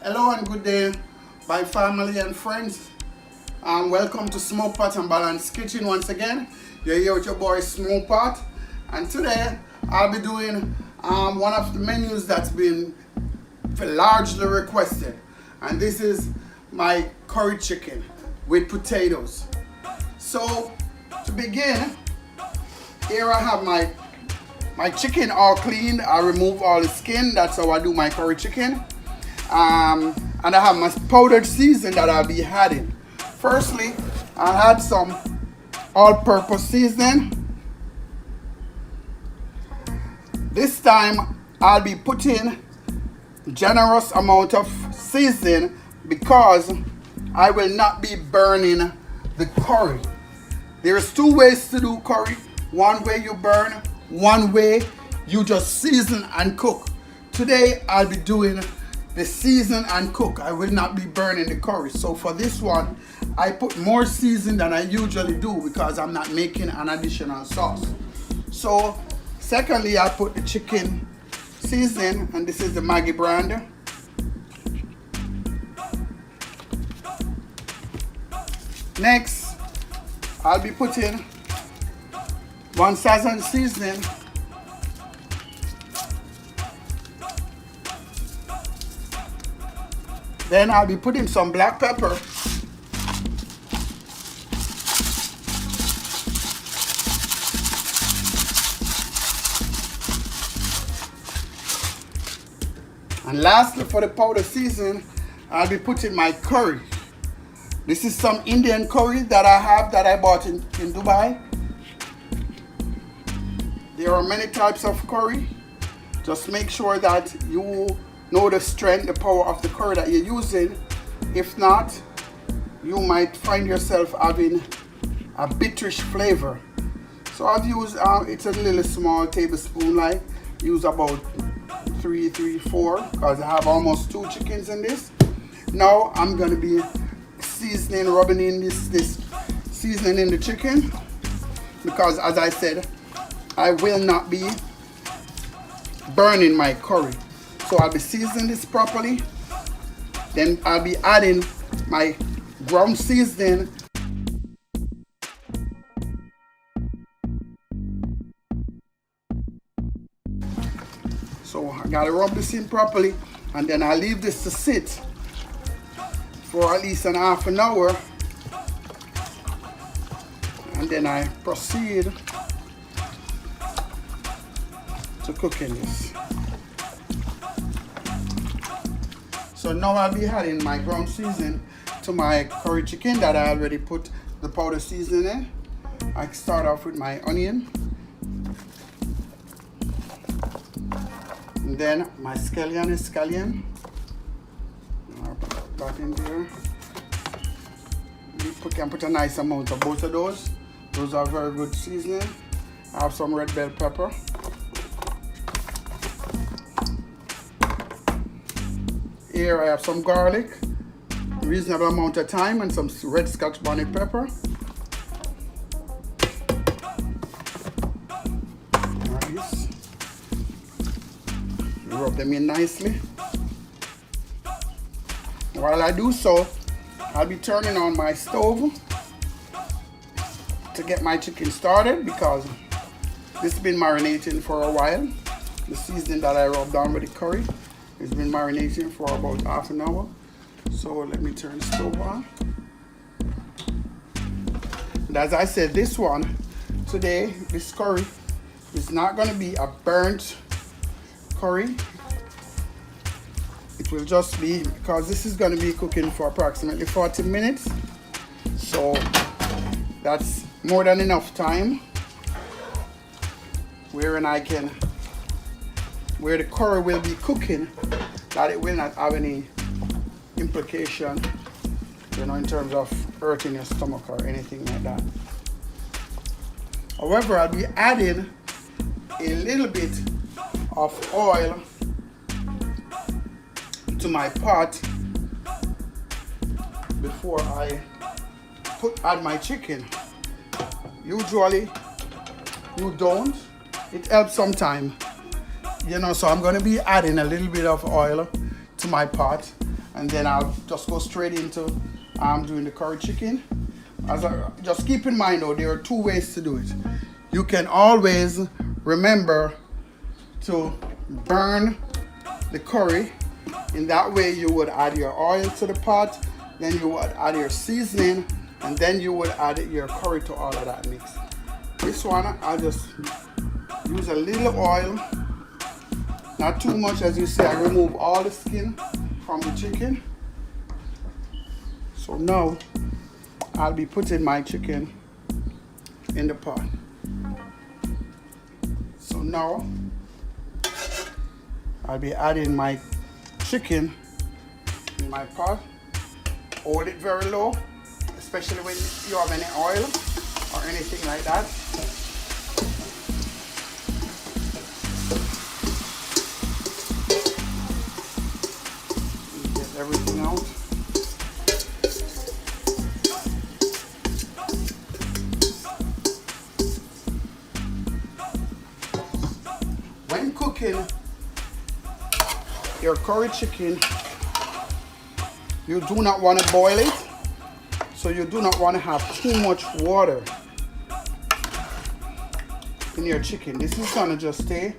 Hello and good day, my family and friends. Welcome to Smokepot and Balanced Kitchen once again. You're here with your boy Smokepot, and today I'll be doing one of the menus that's been largely requested, and this is my curry chicken with potatoes. So to begin, here I have my chicken all cleaned. I remove all the skin. That's how I do my curry chicken. And I have my powdered season that I'll be adding. Firstly, I add some all-purpose seasoning. This time I'll be putting generous amount of seasoning because I will not be burning the curry. There's two ways to do curry. One way you burn, one way you just season and cook. Today I'll be doing the season and cook. I will not be burning the curry. So for this one, I put more season than I usually do because I'm not making an additional sauce. So secondly, I put the chicken season, and this is the Maggi brand. Next, I'll be putting one sazon seasoning. Then I'll be putting some black pepper. And lastly, for the powder season, I'll be putting my curry. This is some Indian curry that I have that I bought in Dubai. There are many types of curry. Just make sure that you know the strength, the power of the curry that you're using. If not, you might find yourself having a bitterish flavor. So I've used, it's a little small tablespoon, like use about 4 because I have almost 2 chickens in this. Now I'm gonna be seasoning, rubbing in this seasoning in the chicken because, as I said, I will not be burning my curry. So I'll be seasoning this properly. Then I'll be adding my ground seasoning. So I gotta rub this in properly, and then I leave this to sit for at least an half an hour. And then I proceed to cooking this. So now I'll be adding my ground seasoning to my curry chicken that I already put the powder seasoning in. I start off with my onion. And then my scallion. I'll put that in there. You can put a nice amount of both of those. Those are very good seasoning. I have some red bell pepper. Here I have some garlic, reasonable amount of thyme, and some red Scotch bonnet pepper. Nice. Rub them in nicely. While I do so, I'll be turning on my stove to get my chicken started because this has been marinating for a while. The seasoning that I rubbed on with the curry, it's been marinating for about half an hour. So let me turn the stove on. And as I said, this one today, this curry is not going to be a burnt curry. It will just be, because this is going to be cooking for approximately 40 minutes. So that's more than enough time where the curry will be cooking, that it will not have any implication, in terms of hurting your stomach or anything like that. However, I'll be adding a little bit of oil to my pot before I add my chicken. Usually you don't. It helps sometimes. So I'm going to be adding a little bit of oil to my pot, and then I'll just go straight into doing the curry chicken. Just keep in mind though, there are two ways to do it. You can always remember to burn the curry. In that way you would add your oil to the pot, then you would add your seasoning, and then you would add your curry to all of that mix. This one I'll just use a little oil, not too much. As you see, I remove all the skin from the chicken. So now I'll be putting my chicken in the pot. So now I'll be adding my chicken in my pot. Hold it very low, especially when you have any oil or anything like that. Get everything out. When cooking your curry chicken, you do not want to boil it, so you do not want to have too much water in your chicken. This is gonna just stay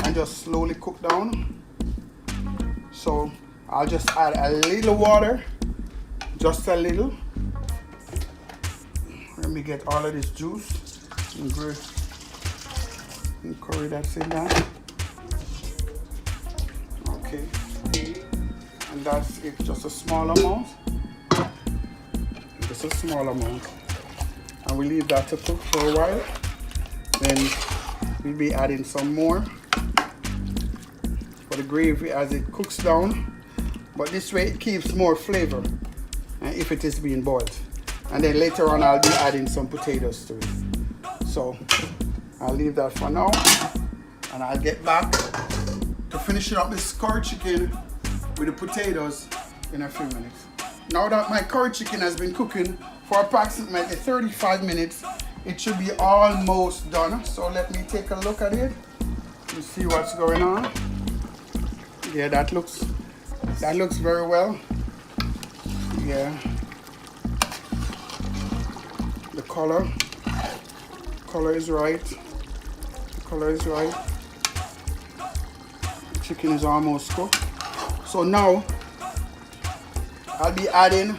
and just slowly cook down. So I'll just add a little water, just a little. Let me get all of this juice and curry that's in there. Okay, and that's it, just a small amount. Just a small amount. And we leave that to cook for a while. Then we'll be adding some more for the gravy as it cooks down. But this way it keeps more flavor if it is being boiled. And then later on I'll be adding some potatoes to it. So I'll leave that for now, and I'll get back to finishing up this curry chicken with the potatoes in a few minutes. Now that my curry chicken has been cooking for approximately 35 minutes, it should be almost done. So let me take a look at it and see what's going on. Yeah, that looks very well. Yeah. The color is right. The color is right. The chicken is almost cooked. So now I'll be adding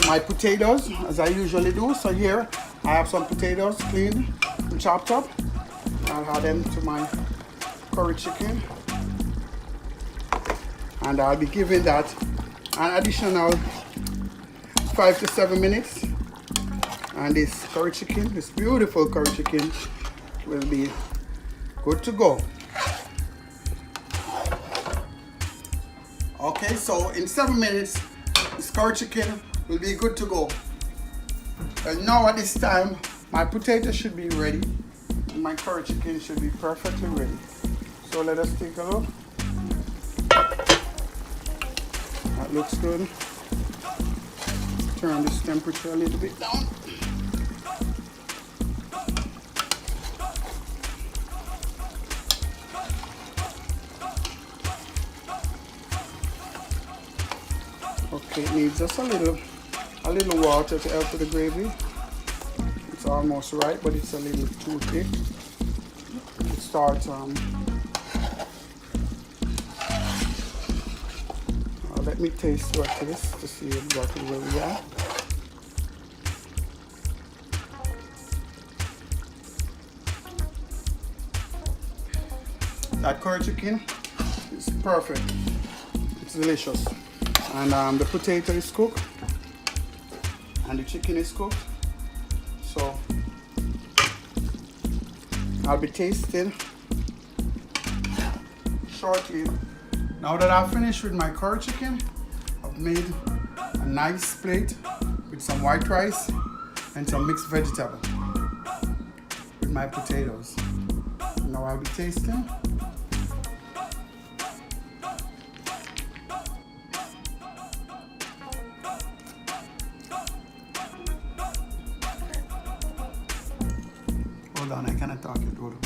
my potatoes as I usually do. So here I have some potatoes cleaned and chopped up. I'll add them to my curry chicken, and I'll be giving that an additional 5 to 7 minutes, and this curry chicken, this beautiful curry chicken, will be good to go. Okay, so in 7 minutes this curry chicken will be good to go. And now at this time my potato should be ready and my curry chicken should be perfectly ready. So let us take a look. That looks good. Turn this temperature a little bit down. Okay, it needs just a little water to help with the gravy. It's almost right, but it's a little too thick. It starts let me taste what it is to see exactly where we are. That curry chicken is perfect. It's delicious. And the potato is cooked and the chicken is cooked. So I'll be tasting shortly. Now that I've finished with my curry chicken, I've made a nice plate with some white rice and some mixed vegetable with my potatoes. Now I'll be tasting. Hold on, I cannot talk it. Hold on.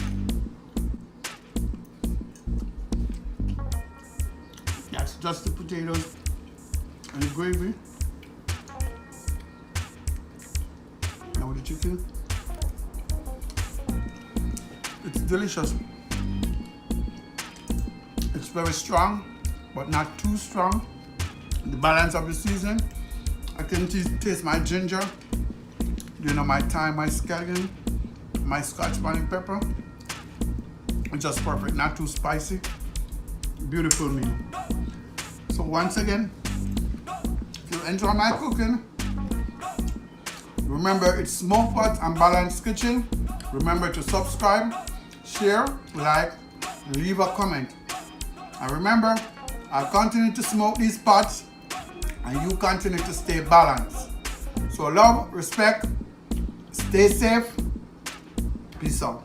That's just the potatoes and the gravy. And with the chicken. It's delicious. It's very strong, but not too strong. The balance of the season. I can taste my ginger, you know, my thyme, my scallion, my Scotch bonnet pepper. It's just perfect, not too spicy. Beautiful meal. So once again, if you enjoy my cooking, remember it's Smokepot and Balanced Kitchen. Remember to subscribe, share, like, leave a comment. And remember, I'll continue to smoke these pots and you continue to stay balanced. So love, respect, stay safe, peace out.